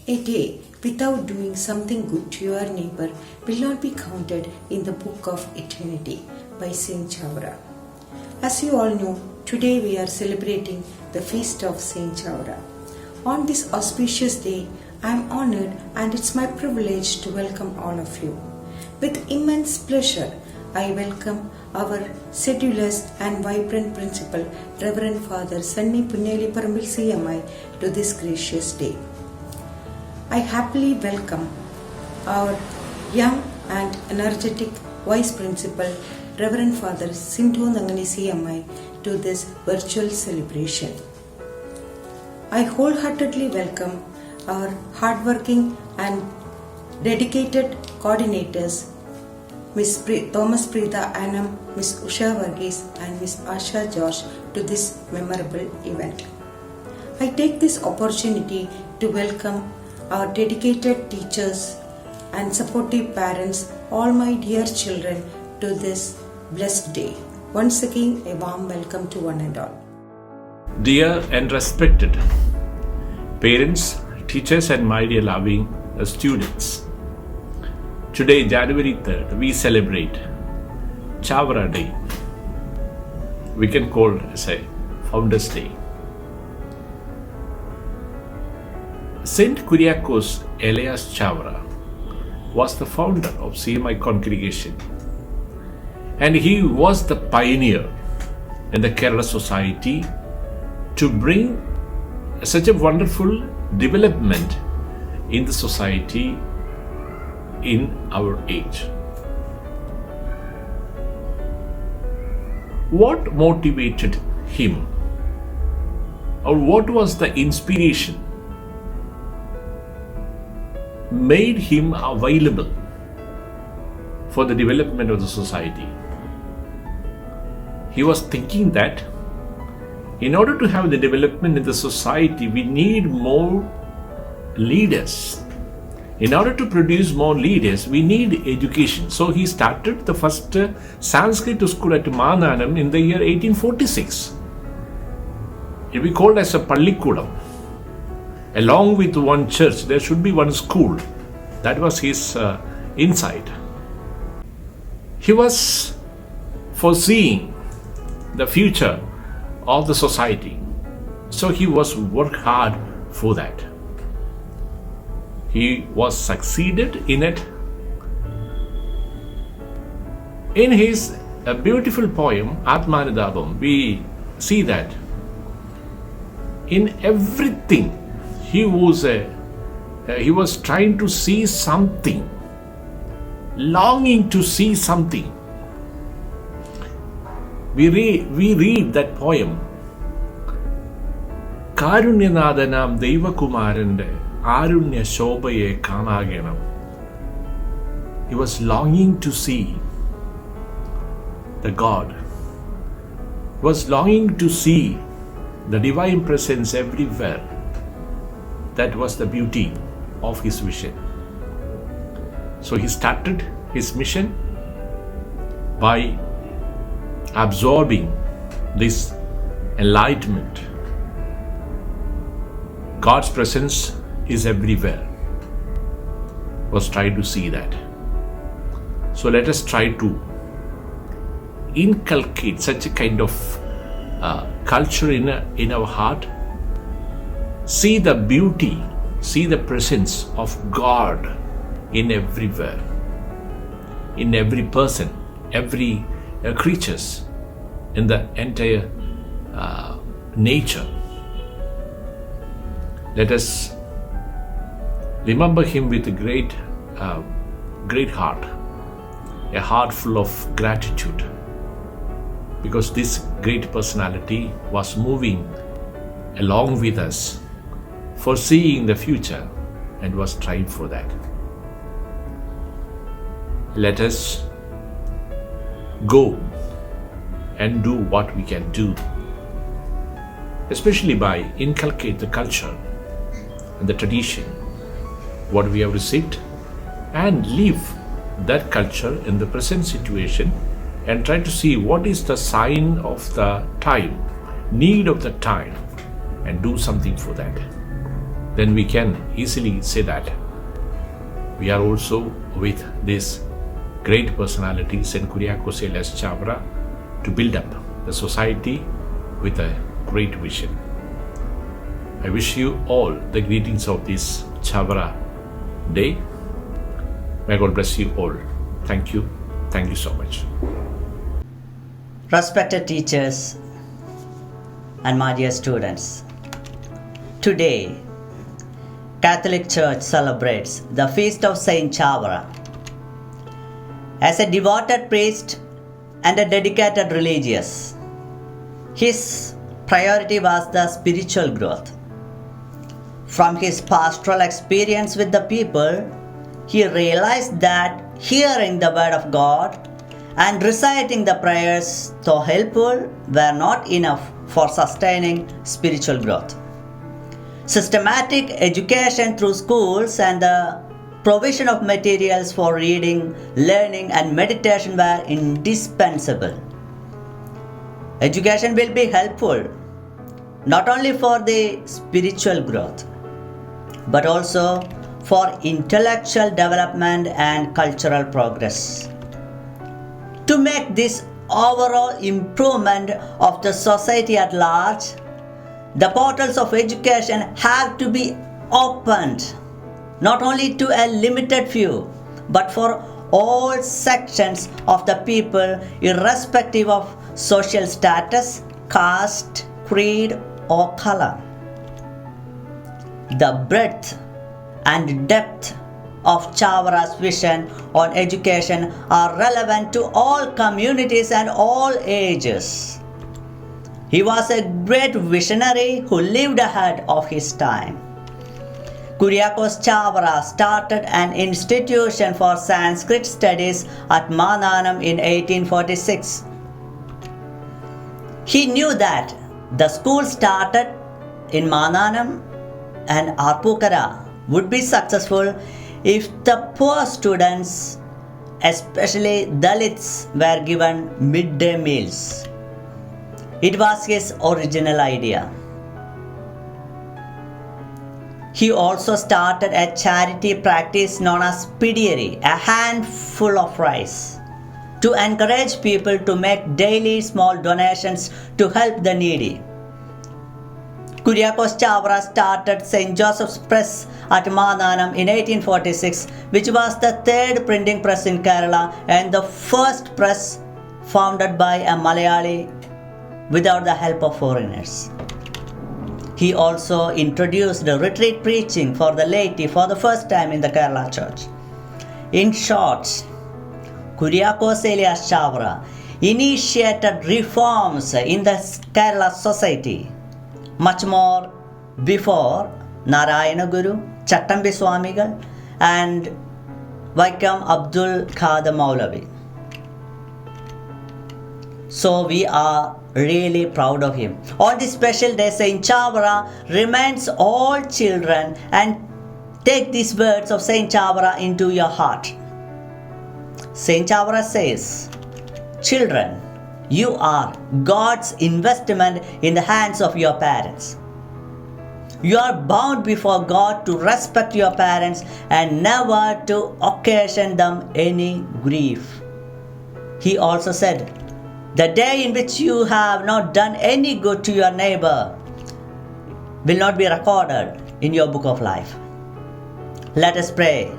A day without doing something good to your neighbor will not be counted in the book of eternity by Saint Chavra. As you all know, today we are celebrating the feast of Saint Chavra. On this auspicious day, I am honored and it's my privilege to welcome all of you. With immense pleasure, I welcome our sedulous and vibrant principal, Reverend Father Sunny Punneli Parambil CMI, to this gracious day. I happily welcome our young and energetic Vice Principal, Reverend Father Sindhu Nangani CMI, to this virtual celebration. I wholeheartedly welcome our hardworking and dedicated coordinators, Ms. Thomas Preetha Annam, Ms. Usha Varghese and Ms. Asha Josh, to this memorable event. I take this opportunity to welcome our dedicated teachers and supportive parents, all my dear children, to this blessed day. Once again, a warm welcome to one and all. Dear and respected parents, teachers and my dear loving students, today January 3rd we celebrate Chavra Day. We can call it as a Founders Day. Saint Kuriakose Elias Chavra was the founder of CMI congregation, and he was the pioneer in the Kerala society to bring such a wonderful development in the society in our age. What motivated him, or what was the inspiration made him available for the development of the society? He was thinking that in order to have the development in the society, we need more leaders. In order to produce more leaders, we need education. So he started the first Sanskrit school at Mananam in the year 1846. It will be called as a Pallikudam. Along with one church, there should be one school. That was his insight. He was foreseeing the future of the society. So he was work hard for that. He was succeeded in it. In his beautiful poem, Atmanadabam, we see that in everything he was trying to see something, longing to see something. We read that poem, Karunyanathanam Devakumarante Arunya Shobaye Kanaganam. He was longing to see the God. He was longing to see the divine presence everywhere. That was the beauty of his vision. So he started his mission by absorbing this enlightenment. God's presence is everywhere. Was trying to see that. So let us try to inculcate such a kind of culture in our heart. See the beauty, see the presence of God in everywhere, in every person, every creatures, in the entire nature. Let us remember him with a great heart, a heart full of gratitude, because this great personality was moving along with us, foreseeing the future, and was trying for that. Let us go and do what we can do, especially by inculcate the culture and the tradition, what we have received, and live that culture in the present situation, and try to see what is the sign of the time, need of the time, and do something for that. then we can easily say that we are also with this great personality, St. Kuriakose Elias Chavra, to build up the society with a great vision. I wish you all the greetings of this Chavra day. May God bless you all. Thank you. Thank you so much. Respected teachers and my dear students, today Catholic Church celebrates the feast of Saint Chavra. As a devoted priest and a dedicated religious, his priority was the spiritual growth. From his pastoral experience with the people, he realized that hearing the word of God and reciting the prayers, though helpful, were not enough for sustaining spiritual growth. Systematic education through schools and the provision of materials for reading, learning, and meditation were indispensable. Education will be helpful not only for the spiritual growth, but also for intellectual development and cultural progress. To make this overall improvement of the society at large, the portals of education have to be opened not only to a limited few, but for all sections of the people, irrespective of social status, caste, creed, or color. The breadth and depth of Chavra's vision on education are relevant to all communities and all ages. He was a great visionary who lived ahead of his time. Kuriakose Chavra started an institution for Sanskrit studies at Mananam in 1846. He knew that the school started in Mananam and Arpukara would be successful if the poor students, especially Dalits, were given midday meals. It was his original idea. He also started a charity practice known as Pidiyari, a handful of rice, to encourage people to make daily small donations to help the needy. Kuriakose Chavra started St. Joseph's Press at Mananam in 1846, which was the third printing press in Kerala and the first press founded by a Malayali without the help of foreigners. He also introduced retreat preaching for the laity for the first time in the Kerala Church. In short, Kuriakose Elias Chavra initiated reforms in the Kerala society much more before Narayana Guru, Chattambi Swamigal, and Vaikam Abdul Qadir Maulavi. So we are really proud of him. On this special day, Saint Chavra reminds all children and take these words of Saint Chavra into your heart. Saint Chavra says, "Children, you are God's investment in the hands of your parents. You are bound before God to respect your parents and never to occasion them any grief." He also said, "The day in which you have not done any good to your neighbor will not be recorded in your book of life." Let us pray.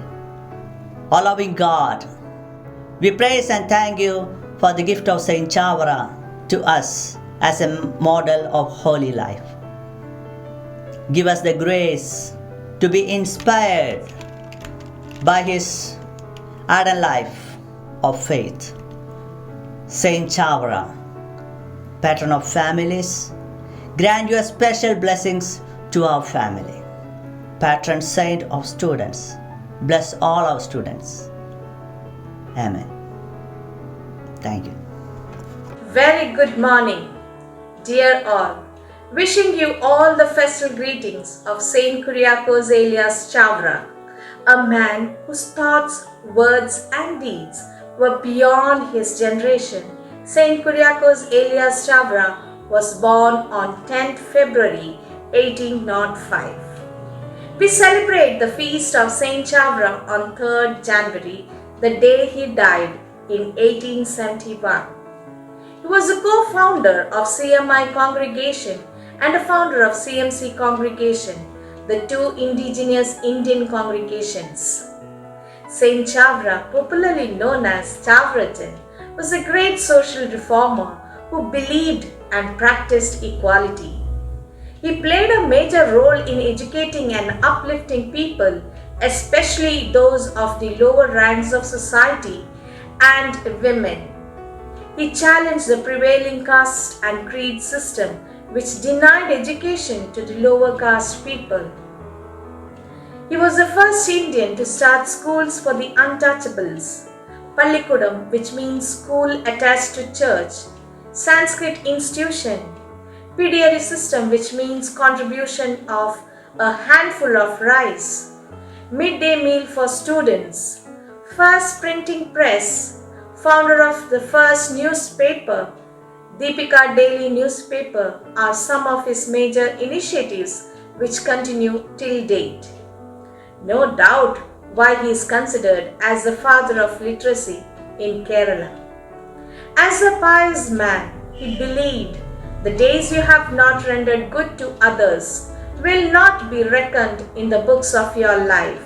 O loving God, we praise and thank you for the gift of Saint Chavra to us as a model of holy life. Give us the grace to be inspired by his ardent life of faith. Saint Chavra, patron of families, grant your special blessings to our family. Patron saint of students, bless all our students. Amen. Thank you. Very good morning, dear all. Wishing you all the festal greetings of Saint Kuriakose Elias Chavra, a man whose thoughts, words and deeds were beyond his generation. Saint Kuriakose Elias Chavra was born on 10th February 1805. We celebrate the feast of Saint Chavra on 3rd January, the day he died in 1871. He was a co-founder of CMI congregation and a founder of CMC congregation, the two indigenous Indian congregations. Saint Chavra, popularly known as Chavrajan, was a great social reformer who believed and practiced equality. He played a major role in educating and uplifting people, especially those of the lower ranks of society and women. He challenged the prevailing caste and creed system which denied education to the lower caste people. He was the first Indian to start schools for the untouchables, Pallikudam, which means school attached to church, Sanskrit institution, Pidiyari system, which means contribution of a handful of rice, midday meal for students, first printing press, founder of the first newspaper, Deepika Daily newspaper are some of his major initiatives which continue till date. No doubt why he is considered as the father of literacy in Kerala. As a pious man, he believed the days you have not rendered good to others will not be reckoned in the books of your life.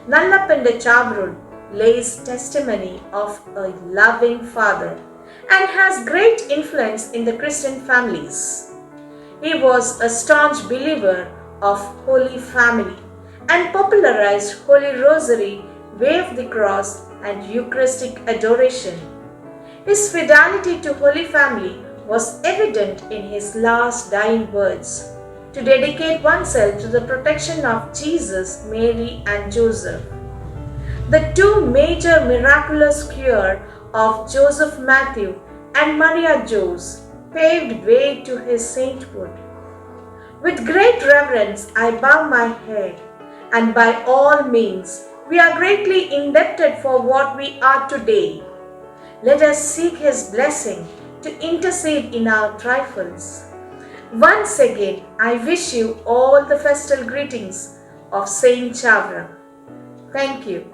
Nallapenda Chabrul lays testimony of a loving father and has great influence in the Christian families. He was a staunch believer of Holy Family and popularized Holy Rosary, Way of the Cross and Eucharistic adoration. His fidelity to Holy Family was evident in his last dying words, to dedicate oneself to the protection of Jesus, Mary and Joseph. The two major miraculous cures of Joseph Matthew and Maria Jose paved way to his sainthood. With great reverence I bow my head, and by all means we are greatly indebted for what we are today. Let us seek his blessing to intercede in our trifles. Once again, I wish you all the festal greetings of Saint Chavra. Thank you.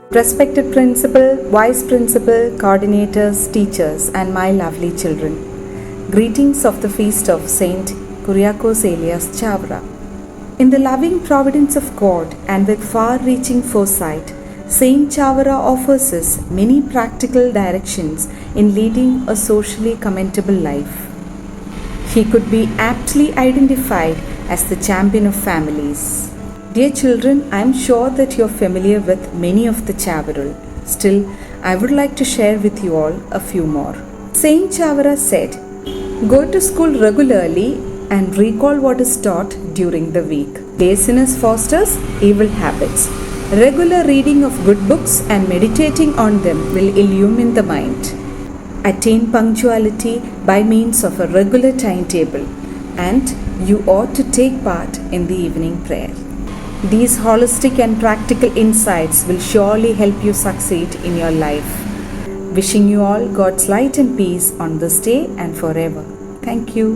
Respected Principal, Vice Principal, Coordinators, Teachers, and my lovely children, greetings of the feast of Saint Kuriakose Elias Chavra. In the loving providence of God and with far-reaching foresight, Saint Chavra offers us many practical directions in leading a socially commendable life. He could be aptly identified as the champion of families. Dear children, I am sure that you are familiar with many of the Chavarul. Still, I would like to share with you all a few more. Saint Chavara said, "Go to school regularly and recall what is taught during the week. Laziness fosters evil habits. Regular reading of good books and meditating on them will illumine the mind. Attain punctuality by means of a regular timetable, and you ought to take part in the evening prayer. These holistic and practical insights will surely help you succeed in your life. Wishing you all God's light and peace on this day and forever. Thank you."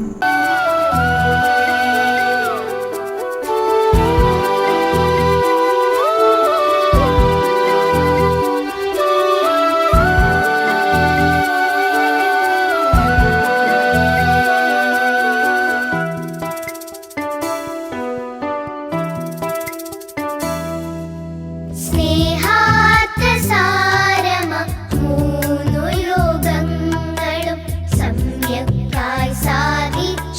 മൂന്നു ലോകങ്ങളും സമ്യക്കായി സാധിച്ചു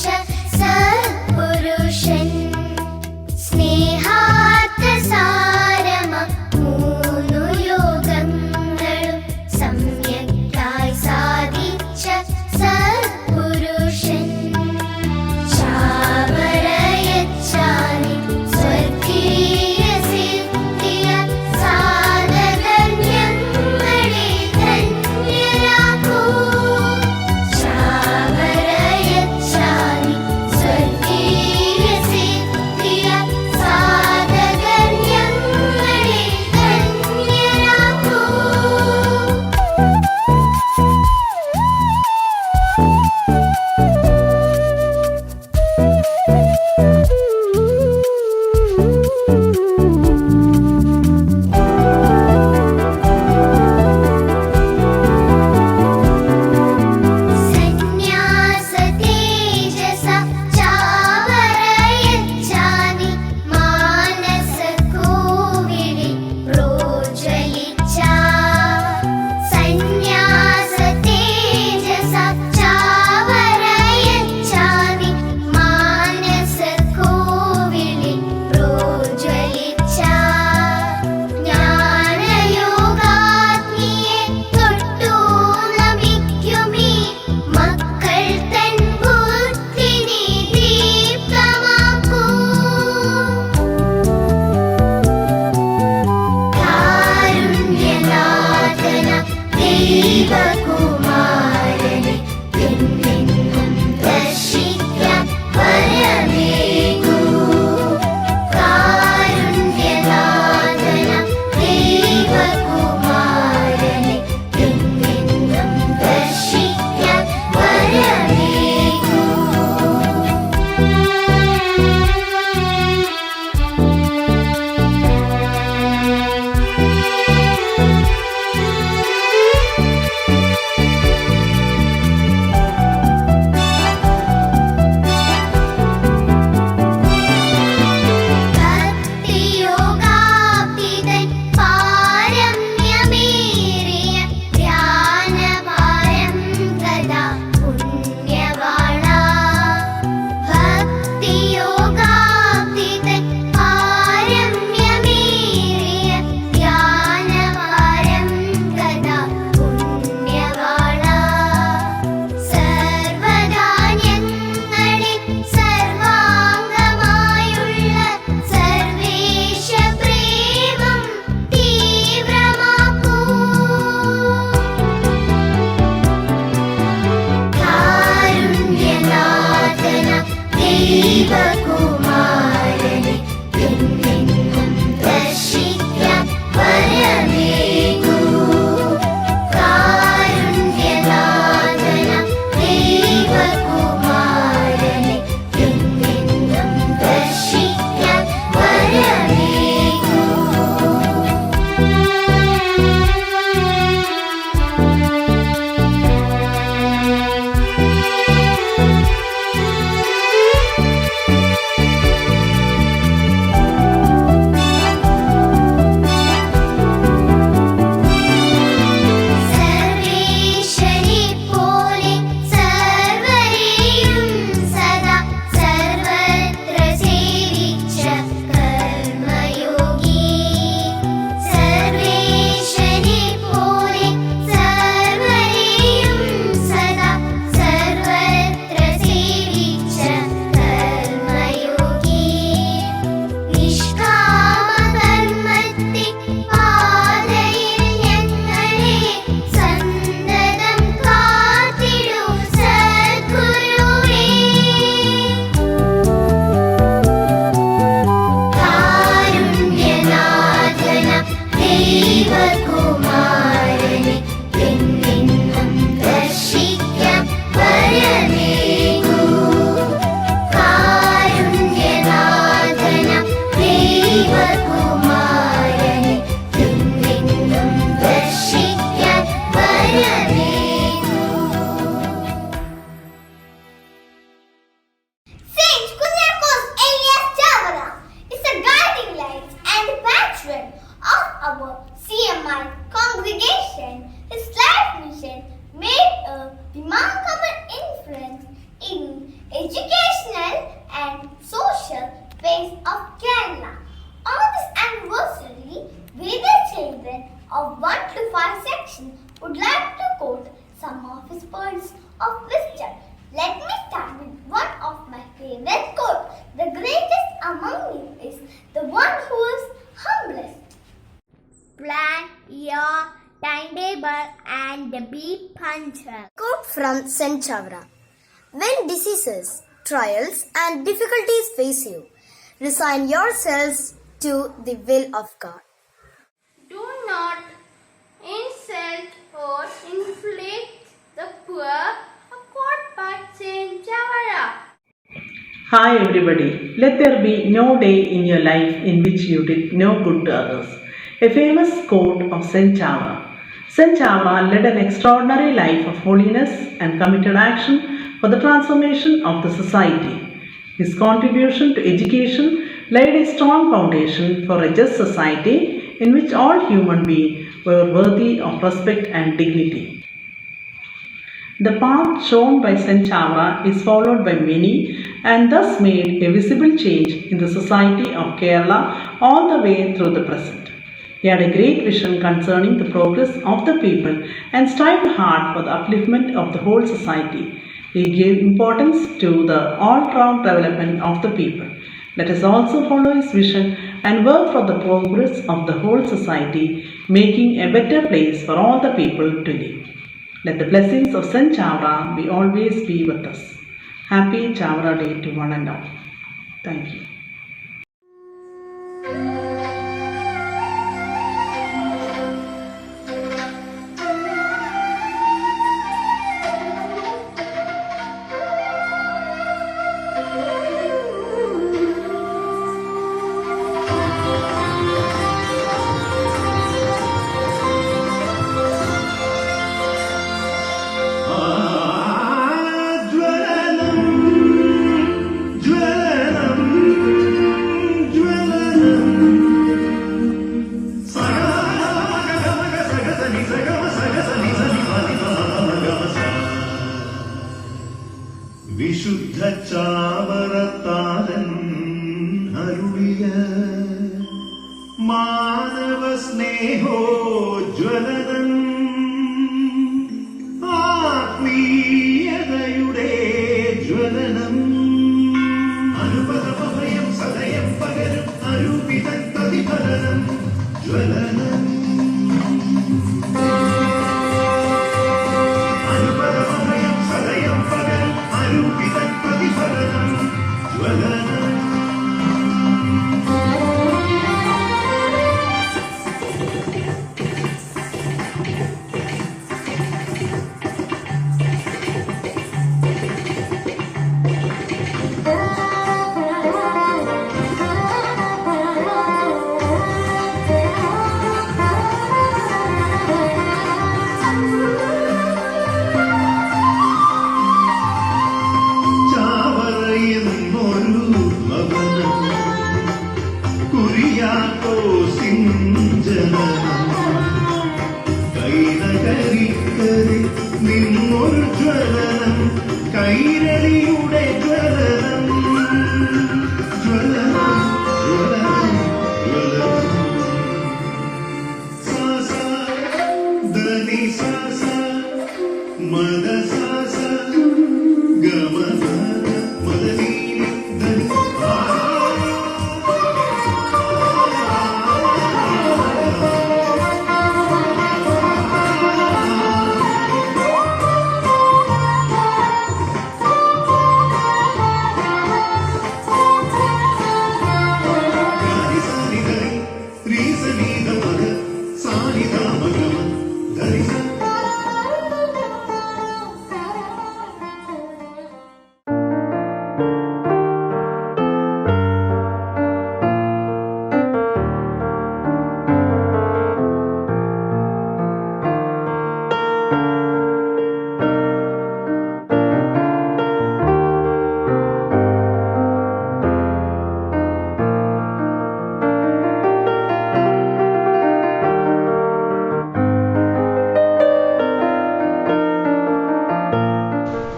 of Kerala. On this anniversary, various children of 1 to 5 section would like to quote some of his words of wisdom. Let me start with one of my favorite quotes. The greatest among you is the one who is humblest. Plan your timetable and be punctual. Quote from Saint Chavra. When diseases, trials and difficulties face you, resign yourselves to the will of God. Do not insult or inflict the poor. A quote by Saint Chavra. Hi everybody, let there be no day in your life in which you did no good to others. A famous quote of Saint Chavra. Saint Chavra led an extraordinary life of holiness and committed action for the transformation of the society. His contribution to education laid a strong foundation for a just society in which all human beings were worthy of respect and dignity. The path shown by Saint Chavra is followed by many and thus made a visible change in the society of Kerala all the way through the present. He had a great vision concerning the progress of the people and strived hard for the upliftment of the whole society. He gave importance to the all-round development of the people. Let us also follow his vision and work for the progress of the whole society, making a better place for all the people to live. Let the blessings of Saint Chavra be always be with us. Happy Chavra Day to one and all. Thank you. വിശുദ്ധ ചാവറത്താരൻ അരുളിയ മാനവ സ്നേഹോജ്വലനം ആത്മീയതയുടെ ജ്വലനം അനുപദമയം സദയം പകരും അരൂപിതൻ പ്രതിഫലനം ജ്വലനം അനുപദമയം സദയം പകരും അരൂപിതൻ പ്രതിഫലനം ജ്വലനം. നിന്നൊരു ജ്വലനം കൈരളിയുടെ ജ്വലനം ജ്വലനം ജ്വലനം ജ്വലനം സാസ ധനി സാസ മദ സാസ ഗമ മദനി ധനി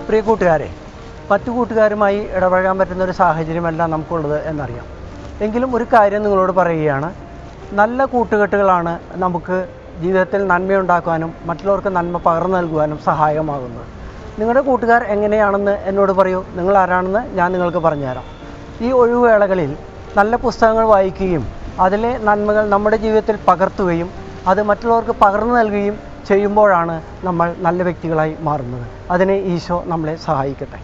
പ്രിയ കൂട്ടുകാരെ, മറ്റു കൂട്ടുകാരുമായി ഇടപഴകാൻ പറ്റുന്ന ഒരു സാഹചര്യമല്ല നമുക്കുള്ളത് എന്നറിയാം. എങ്കിലും ഒരു കാര്യം നിങ്ങളോട് പറയുകയാണ്, നല്ല കൂട്ടുകെട്ടുകളാണ് നമുക്ക് ജീവിതത്തിൽ നന്മയുണ്ടാക്കുവാനും മറ്റുള്ളവർക്ക് നന്മ പകർന്നു നൽകുവാനും സഹായകമാകുന്നത്. നിങ്ങളുടെ കൂട്ടുകാർ എങ്ങനെയാണെന്ന് എന്നോട് പറയൂ, നിങ്ങൾ ആരാണെന്ന് ഞാൻ നിങ്ങൾക്ക് പറഞ്ഞുതരാം. ഈ ഒഴിവുവേളകളിൽ നല്ല പുസ്തകങ്ങൾ വായിക്കുകയും അതിലെ നന്മകൾ നമ്മുടെ ജീവിതത്തിൽ പകർത്തുകയും അത് മറ്റുള്ളവർക്ക് പകർന്നു നൽകുകയും ചെയ്യുമ്പോഴാണ് നമ്മൾ നല്ല വ്യക്തികളായി മാറുന്നത്. അതിന് ഈശോ നമ്മളെ സഹായിക്കട്ടെ.